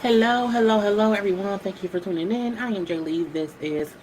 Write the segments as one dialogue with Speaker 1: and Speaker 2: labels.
Speaker 1: Hello, everyone. Thank you for tuning in. I am Jaylee. This is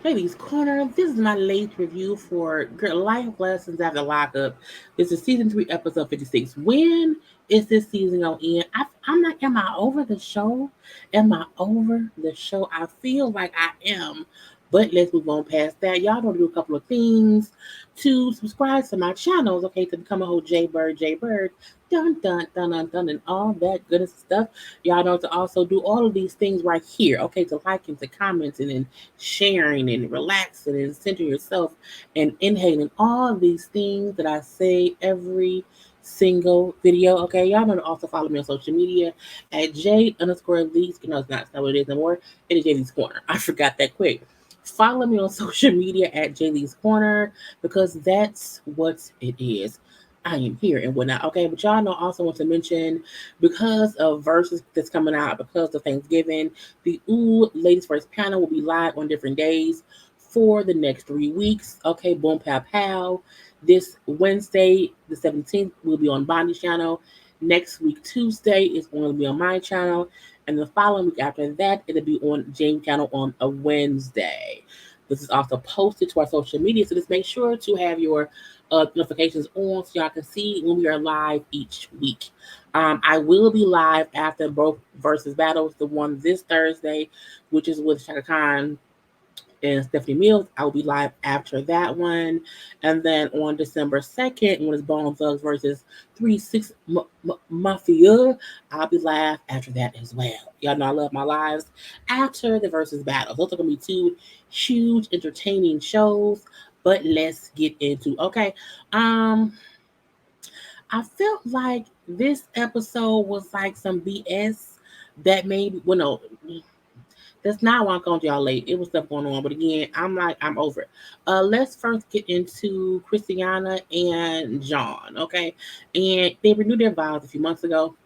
Speaker 1: Jaylee's Corner. This is my late review for Life Lessons After Lockup. This is season 3, episode 56. When is this season going to end? I'm not, am I over the show? Am I over the show? I feel like I am. But let's move on past that. Y'all know to do a couple of things to subscribe to my channels, okay, to become a whole JayBird, and all that good stuff. Y'all know to also do all of these things right here, okay, to liking, to commenting, and sharing, and relaxing, and centering yourself, and inhaling all of these things that I say every single video, okay? Y'all know to also follow me on social media at J_Lees. No, it's not what it is anymore. It is JayLee's Corner. I forgot that quick. Follow me on social media at JayLee's Corner because that's what it is. I am here and whatnot. Okay, but y'all know I also want to mention because of verses that's coming out, because of Thanksgiving, the Ooh Ladies First panel will be live on different days for the next 3 weeks. Okay, boom, pow, pow. This Wednesday, the 17th, will be on Bonnie's channel. Next week, Tuesday, is going to be on my channel. And the following week after that, it'll be on James' channel on a Wednesday. This is also posted to our social media, so just make sure to have your notifications on so y'all can see when we are live each week. I will be live after both versus battles. The one this Thursday, which is with Shaka Khan and Stephanie Mills. I will be live after that one. And then on December 2nd, when it's Bone Thugs versus 3-6 Mafia, I'll be live after that as well. Y'all know I love my lives after the versus battles. Those are going to be two huge, entertaining shows. But let's get into okay. I felt like this episode was like some BS that maybe no, that's not why I'm calling y'all late. It was stuff going on. But again, I'm over it. Let's first get into Christiana and John, okay? And they renewed their vows a few months ago.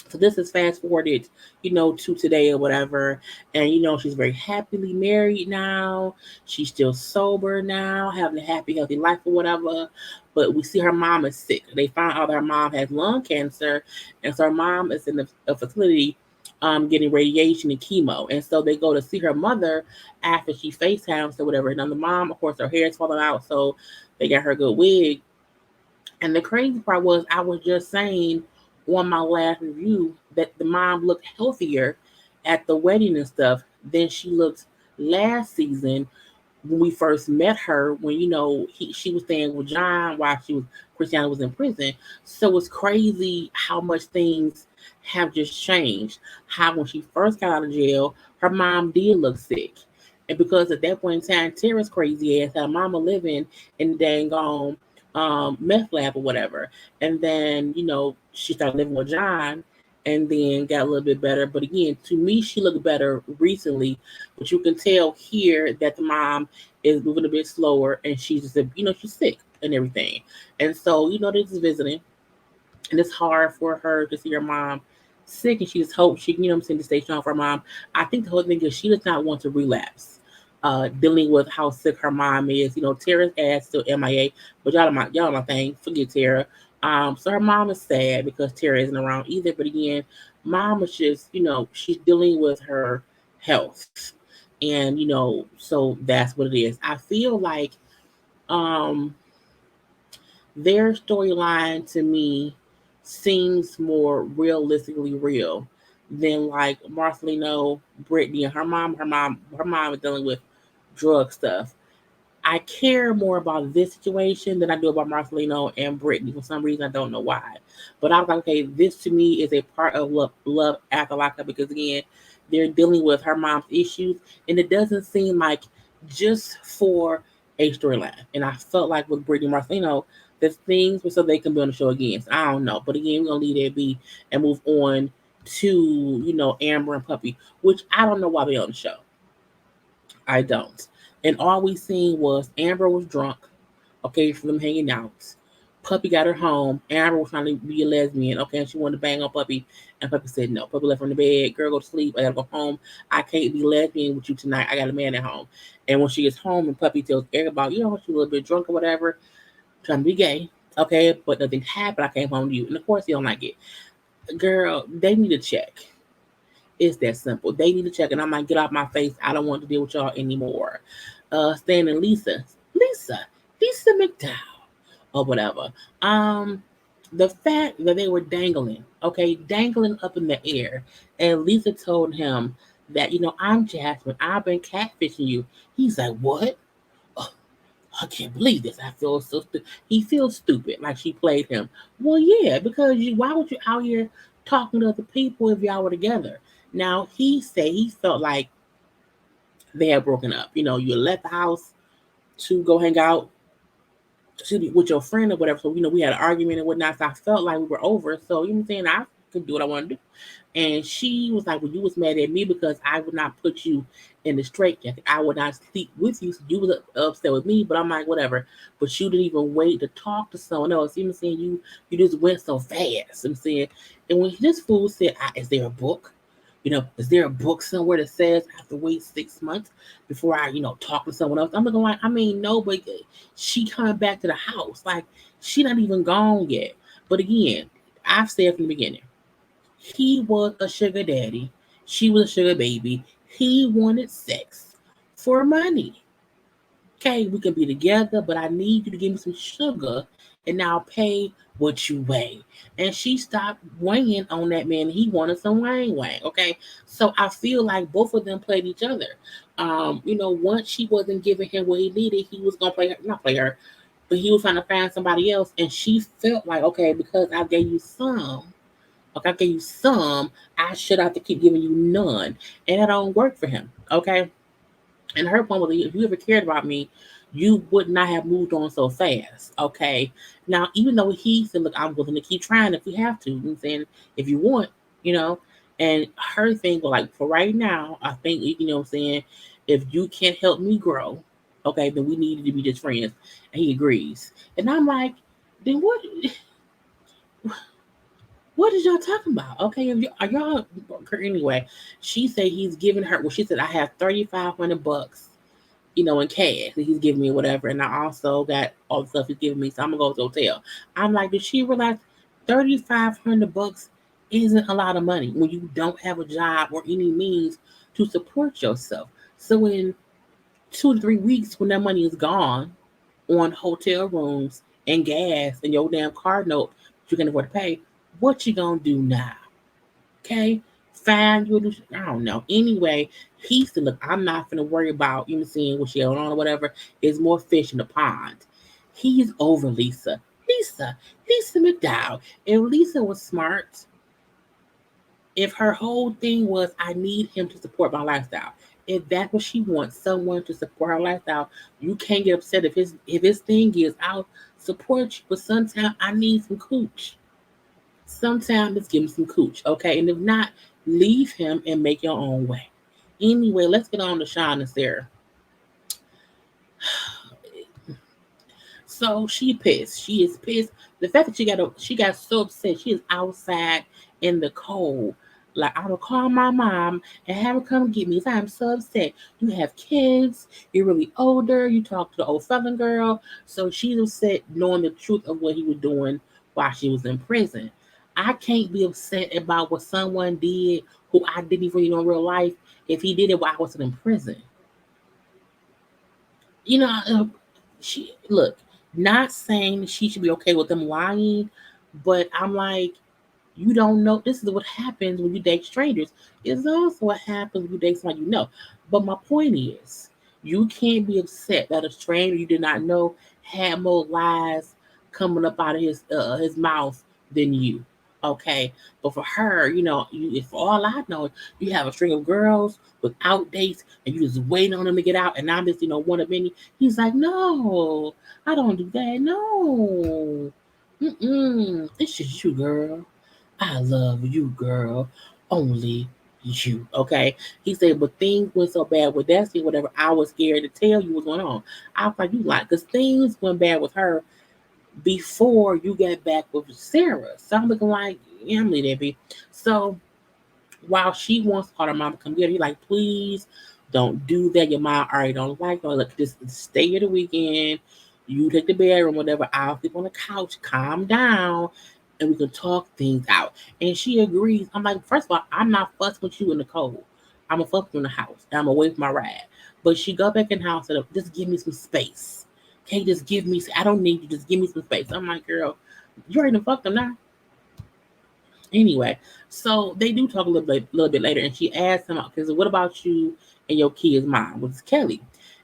Speaker 1: So this is fast forwarded, to today or whatever. And she's very happily married now. She's still sober now, having a happy, healthy life or whatever. But we see her mom is sick. They found out her mom has lung cancer, and so her mom is in a facility getting radiation and chemo. And so they go to see her mother after she FaceTimes or whatever. Now the mom, of course, her hair is falling out, so they got her a good wig. And the crazy part was I was just saying on my last review that the mom looked healthier at the wedding and stuff than she looked last season when we first met her, when she was staying with John while Christiana was in prison. So it's crazy how much things have just changed. How when she first got out of jail, her mom did look sick. And because at that point in time, Tara's crazy ass had a mama living in the dang meth lab or whatever. And then, she started living with John and then got a little bit better. But again, to me, she looked better recently. But you can tell here that the mom is moving a bit slower and she's just, she's sick and everything. And so, they're just visiting. And it's hard for her to see her mom sick, and she just hopes she, to stay strong for her mom. I think the whole thing is she does not want to relapse. Dealing with how sick her mom is. Tara's ass still MIA, but y'all my thing. Forget Tara. So her mom is sad because Tara isn't around either. But again, mom is just, she's dealing with her health. And, so that's what it is. I feel like um their storyline to me seems more realistically real than like Marcelino, Brittany, and her mom is dealing with drug stuff. I care more about this situation than I do about Marcelino and Brittany. For some reason, I don't know why. But I was like, okay, this to me is a part of love after lockup because again, they're dealing with her mom's issues, and it doesn't seem like just for a storyline. And I felt like with Brittany and Marcelino, the things were so they can be on the show again. So I don't know, but again, we're gonna leave that be and move on to Amber and Puppy, which I don't know why they're on the show. I don't. And all we seen was Amber was drunk, okay, for them hanging out. Puppy got her home. Amber was trying to be a lesbian, okay, and she wanted to bang on Puppy. And Puppy said no. Puppy left her in the bed. Girl, go to sleep. I gotta go home. I can't be lesbian with you tonight. I got a man at home. And when she gets home and Puppy tells Eric about, she's a little bit drunk or whatever, trying to be gay, okay, but nothing happened. I came home to you. And of course, he don't like it. Girl, they need to check. It's that simple. They need to check, and I'm like, get off my face. I don't want to deal with y'all anymore. Standing Lisa McDowell, or whatever. Um, the fact that they were dangling, okay, dangling up in the air, and Lisa told him that, I'm Jasmine. I've been catfishing you. He's like, what? Oh, I can't believe this. I feel so stupid. He feels stupid, like she played him. Well, yeah, because why would you out here talking to other people if y'all were together? Now he said he felt like they had broken up. You left the house to go hang out with your friend or whatever. So, we had an argument and whatnot. So I felt like we were over. So, you know what I'm saying? I could do what I want to do. And she was like, well, you was mad at me because I would not put you in the straitjacket. I would not sleep with you. So you was upset with me. But I'm like, whatever. But you didn't even wait to talk to someone else. You know what I'm saying? You just went so fast. I'm saying. And when this fool said, is there a book? Is there a book somewhere that says I have to wait 6 months before I, talk to someone else? I'm looking like, no, but she coming back to the house. Like, she not even gone yet. But again, I've said from the beginning, he was a sugar daddy. She was a sugar baby. He wanted sex for money. Okay, we can be together, but I need you to give me some sugar and I'll pay what you weigh. And she stopped weighing on that man. He wanted some wang. Okay. So I feel like both of them played each other. Once she wasn't giving him what he needed, he was gonna play her, not play her, but he was trying to find somebody else. And she felt like, okay, because I gave you some, okay, I gave you some, I should have to keep giving you none. And that don't work for him. Okay. And her point was, if you ever cared about me, you would not have moved on so fast. Okay. Now, even though he said, look, I'm willing to keep trying if we have to. You know what I'm saying? If you want, you know. And her thing was like, for right now, I think, what I'm saying, if you can't help me grow, okay, then we need to be just friends. And he agrees. And I'm like, then what is y'all talking about? Okay, if are y'all anyway? She said he's giving her. Well, she said I have $3,500, in cash that he's giving me, whatever, and I also got all the stuff he's giving me. So I'm gonna go to the hotel. I'm like, did she realize $3,500 isn't a lot of money when you don't have a job or any means to support yourself? So in 2 to 3 weeks, when that money is gone on hotel rooms and gas and your damn car note you can afford to pay, what you gonna do now? Okay, fine, I don't know. Anyway, he said, look, I'm not gonna worry about seeing what she on or whatever. There's more fish in the pond. He's over Lisa McDowell. If Lisa was smart, if her whole thing was I need him to support my lifestyle, if that's what she wants, someone to support her lifestyle, you can't get upset if his thing is I'll support you, but sometimes I need some cooch. Sometimes let's give him some cooch, okay? And if not, leave him and make your own way. Anyway, let's get on to Sean and Sarah. So she pissed. She is pissed. The fact that she got so upset. She is outside in the cold. Like, I will call my mom and have her come get me. I'm so upset. You have kids. You're really older. You talk to the old Southern girl. So she's upset knowing the truth of what he was doing while she was in prison. I can't be upset about what someone did who I didn't even know in real life if he did it while I wasn't in prison. She look, not saying she should be okay with them lying, but I'm like, you don't know. This is what happens when you date strangers. It's also what happens when you date someone you know. But my point is, you can't be upset that a stranger you did not know had more lies coming up out of his mouth than you. Okay, but for her, for all I know, you have a string of girls without dates, and you just waiting on them to get out, and I'm just one of many. He's like, no, I don't do that. No, it's just you, girl. I love you, girl. Only you. Okay. He said, but things went so bad with Destiny, whatever. I was scared to tell you what's going on. I was like, you like, because things went bad with her before you got back with Sarah. So I'm looking like, yeah, I'm leaving that be. So while she wants all her mom to come get her, he like, please don't do that. Your mom already don't like her. Look, just stay here the weekend. You take the bedroom, whatever. I'll sleep on the couch. Calm down. and we can talk things out. And she agrees. I'm like, first of all, I'm not fussing with you in the cold. I'm a fuck you in the house. And I'm away from my ride. But she go back in the house and just give me some space. Can't just give me. I don't need you. Just give me some space. I'm like, girl, you already fucked them now. Anyway, so they do talk a little bit later, and she asked him, "Because what about you and your kid's mom?" Was Kelly,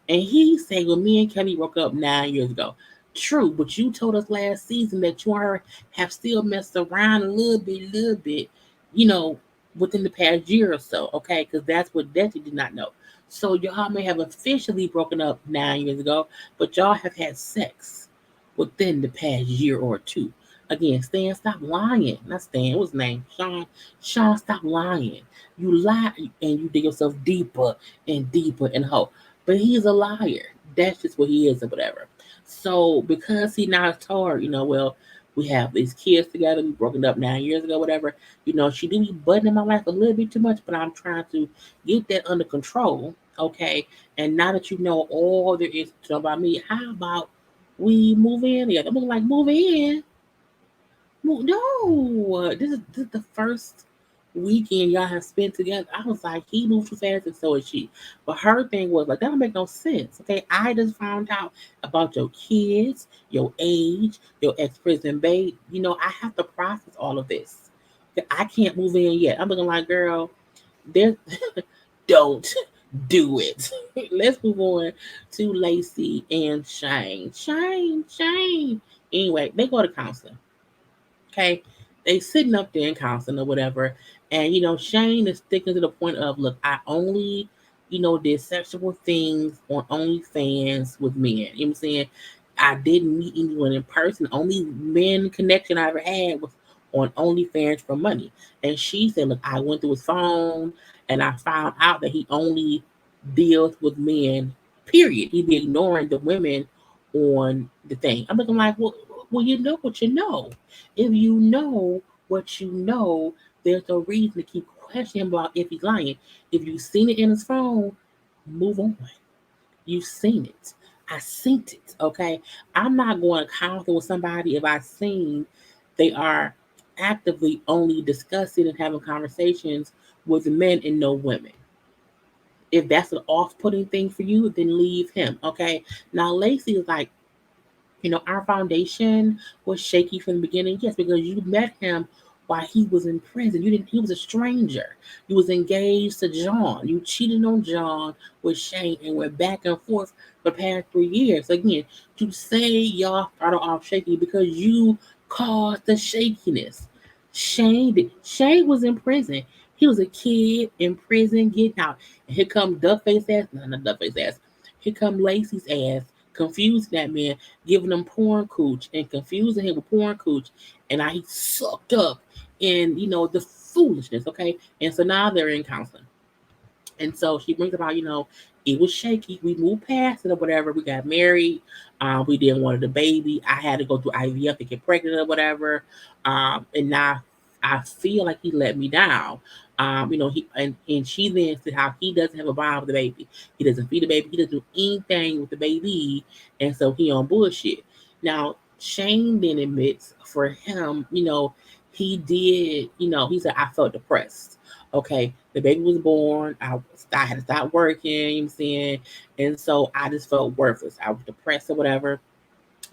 Speaker 1: and he said, "Well, me and Kelly broke up 9 years ago." True, but you told us last season that you and her have still messed around a little bit, you know, within the past year or so. Okay, because that's what Desi did not know. So y'all may have officially broken up 9 years ago, but y'all have had sex within the past year or two. Again, Stan, stop lying. Not Stan, what's his name? Sean. Sean, stop lying. You lie and you dig yourself deeper and deeper in hole. But he's a liar. That's just what he is or whatever. So because he now told her, well, we have these kids together, we broken up 9 years ago, whatever. She do be butting in my life a little bit too much, but I'm trying to get that under control. Okay. And now that you know all there is to know about me, how about we move in together? I'm like, move in. No, this is the first weekend y'all have spent together. I was like, he moved too fast, and so is she. But her thing was like, that don't make no sense. Okay, I just found out about your kids, your age, your ex-prison babe. I have to process all of this. Okay, I can't move in yet. I'm looking like, girl, there. Don't do it. Let's move on to Lacey and Shane. Shane. Anyway, they go to counseling. Okay. They sitting up there in counseling or whatever. And Shane is sticking to the point of, look, I only, did sexual things on OnlyFans with men. You know what I'm saying? I didn't meet anyone in person. Only men connection I ever had was on OnlyFans for money. And she said, look, I went through his phone and I found out that he only deals with men, period. He be ignoring the women on the thing. I'm looking like, well, you know what you know. If you know what you know, there's no reason to keep questioning about if he's lying. If you've seen it in his phone, move on. You've seen it. I seen it. Okay. I'm not going to counsel with somebody if I've seen they are actively only discussing and having conversations with men and no women. If that's an off-putting thing for you, then leave him. Okay. Now Lacey is like, our foundation was shaky from the beginning. Yes, because you met him while he was in prison. You didn't. He was a stranger. You was engaged to John. You cheated on John with Shane and went back and forth for the past 3 years. Again, to say y'all started off shaky because you caused the shakiness. Shane was in prison. He was a kid in prison getting out. And here come Duckface ass. No, not Duckface ass. Here come Lacey's ass confusing that man, giving him porn cooch and confusing him with porn cooch, and I sucked up in the foolishness. Okay, and so now they're in counseling, and so she brings about it was shaky. We moved past it or whatever. We got married. We didn't want the baby. I had to go through IVF to get pregnant or whatever. And now I feel like he let me down. He and she then said how he doesn't have a bond with the baby. He doesn't feed the baby. He doesn't do anything with the baby, and so he on bullshit. Now Shane then admits for him, he did. He said I felt depressed. Okay, the baby was born. I had to stop working. You know what I'm saying, and so I just felt worthless. I was depressed or whatever.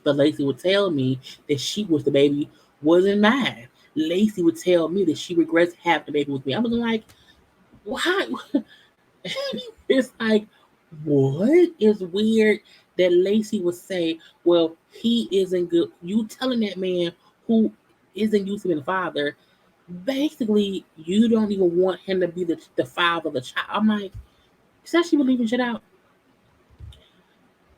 Speaker 1: But Lacey would tell me that she was the baby wasn't mine. Lacey would tell me that she regrets having the baby with me. I was like, why? It's like, what is weird that Lacey would say, well, he isn't good. You telling that man who isn't used to being a father, basically, you don't even want him to be the father of the child. I'm like, is that she believing shit out?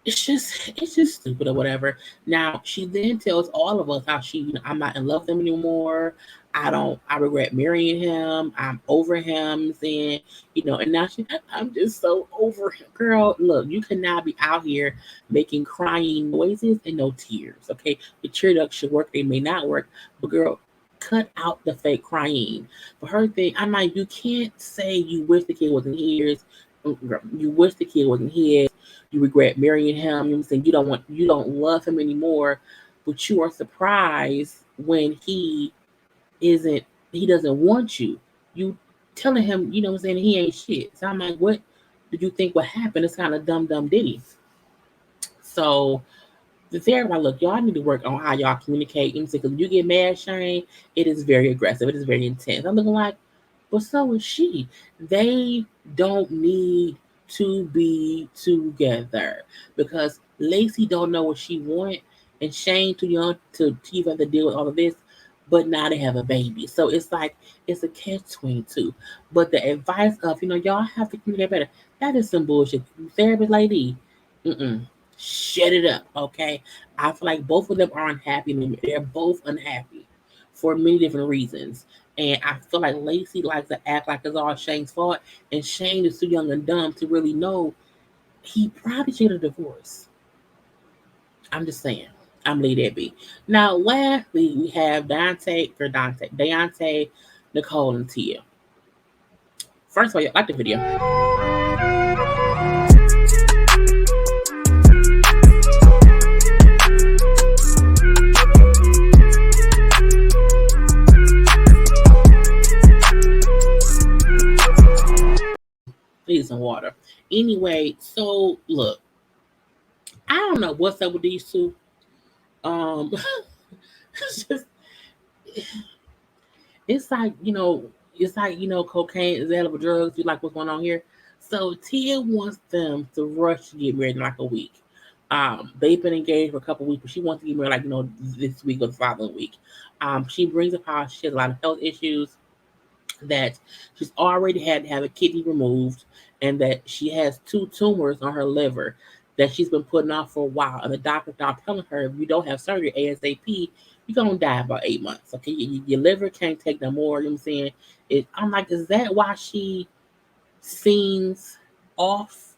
Speaker 1: It's just stupid or whatever. Now she then tells all of us how I'm not in love with him anymore. I regret marrying him. I'm over him saying, and now I'm just so over him. Girl, look, you cannot be out here making crying noises and no tears. Okay. The tear ducts should work, they may not work, but girl, cut out the fake crying. For her thing, I'm like, you can't say you wish the kid wasn't his. You wish the kid wasn't his. You regret marrying him. You know what I'm saying? You don't love him anymore, but you are surprised when isn't he doesn't want you. You telling him, you know what I'm saying, he ain't shit. So I'm like, what did you think would happen? It's kind of dumb ditty. So the therapy, like, look, y'all need to work on how y'all communicate. Because when you get mad, Shane, it is very aggressive. It is very intense. I'm looking like, but so is she. They don't need to be together because Lacey don't know what she want, and Shane too young to even have to deal with all of this. But now they have a baby, so it's like it's a catch-22. But the advice of y'all have to communicate better. That is some bullshit. Therapist lady, mm-mm, shut it up, okay? I feel like both of them are unhappy. They're both unhappy for many different reasons. And I feel like Lacey likes to act like it's all Shane's fault, and Shane is too young and dumb to really know he probably should have divorced. I'm just saying. I'm leave that be. Now, lastly, we have Deontay, Nicole, and Tia. First of all, you like the video. Need some water. Anyway, so look, I don't know what's up with these two. It's just it's like cocaine is a hell of a drug. You like what's going on here? So Tia wants them to rush to get married in like a week. They've been engaged for a couple of weeks, but she wants to get married like this week or the following week. She brings up how she has a lot of health issues, that she's already had to have a kidney removed, and that she has 2 tumors on her liver that she's been putting off for a while. And the doctor's now telling her, if you don't have surgery ASAP, you're gonna die about 8 months. Okay, your liver can't take no more. You know what I'm saying? I'm like, is that why she seems off?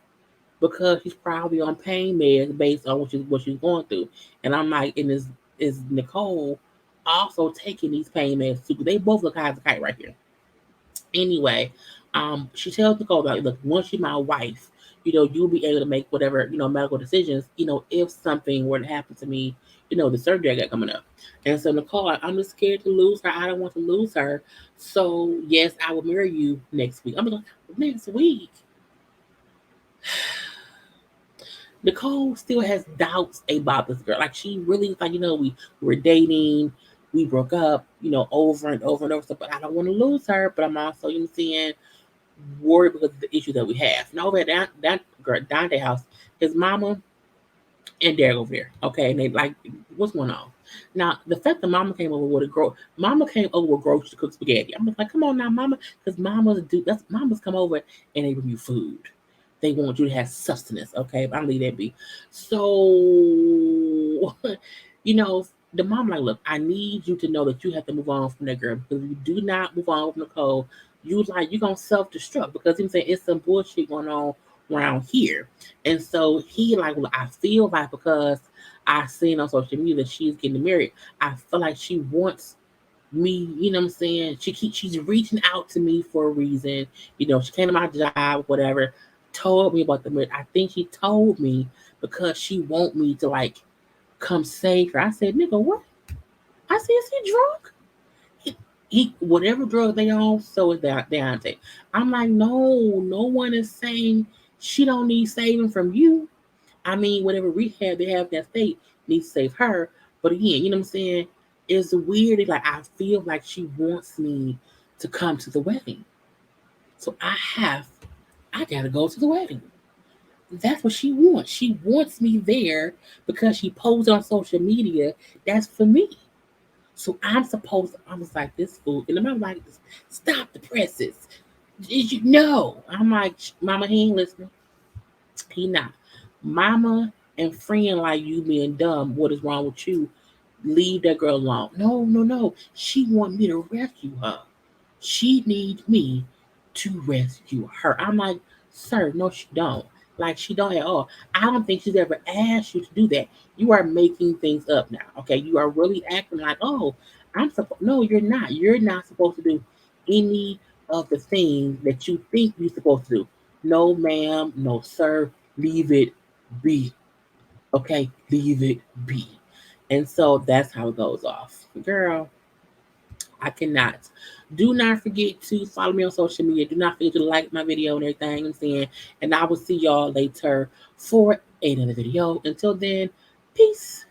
Speaker 1: Because she's probably on pain meds based on what she's going through. And I'm like, and is Nicole also taking these pain meds too? They both look high as a kite right here. Anyway, she tells Nicole, like, look, once you're my wife, you'll be able to make whatever, medical decisions, if something were to happen to me, the surgery I got coming up. And so Nicole, I'm just scared to lose her. I don't want to lose her. So yes, I will marry you next week. I'm like, next week. Nicole still has doubts about this girl. Like, she really is like, we were dating, we broke up, over and over and over. So, but I don't want to lose her. But I'm also, saying, worried because of the issue that we have. Now over at that girl Dante house, his mama and Derek over there. Okay, and they like, what's going on? Now the fact that mama came over with groceries to cook spaghetti. I'm just like, come on now, mama, because mamas come over and they bring you food. They want you to have sustenance, okay? But I'll leave that be. So, the mom like, look, I need you to know that you have to move on from that girl, because if you do not move on with Nicole, you're gonna self-destruct, because he's saying it's some bullshit going on around here. And so he like, well, I feel like because I seen on social media that she's getting married, I feel like she wants me, you know what I'm saying? She's reaching out to me for a reason. She came to my job, whatever, told me about the marriage. I think she told me because she want me to like come save her. I said, nigga, what? I said, is he drunk? He whatever drug they on, so is Deontay. I'm like, no one is saying she don't need saving from you. I mean, whatever rehab they have in that state needs to save her. But again, you know what I'm saying? It's weird. Like, I feel like she wants me to come to the wedding. So I gotta go to the wedding. That's what she wants. She wants me there because she posted on social media. That's for me. So I was like, this fool. And I'm like, stop the presses. Did you know? I'm like, mama, he ain't listening. He not. Mama and friend like you being dumb. What is wrong with you? Leave that girl alone. No. She want me to rescue her. She needs me to rescue her. I'm like, sir, no, she don't. Like, she don't at all. I don't think she's ever asked you to do that. You are making things up now. Okay, you are really acting like, oh, I'm supposed. No, you're not. You're not supposed to do any of the things that you think you're supposed to do. No, ma'am. No, sir. Leave it be. Okay, leave it be. And so that's how it goes off. Girl, I cannot. Do not forget to follow me on social media. Do not forget to like my video and everything I'm saying. And I will see y'all later for another video. Until then, peace.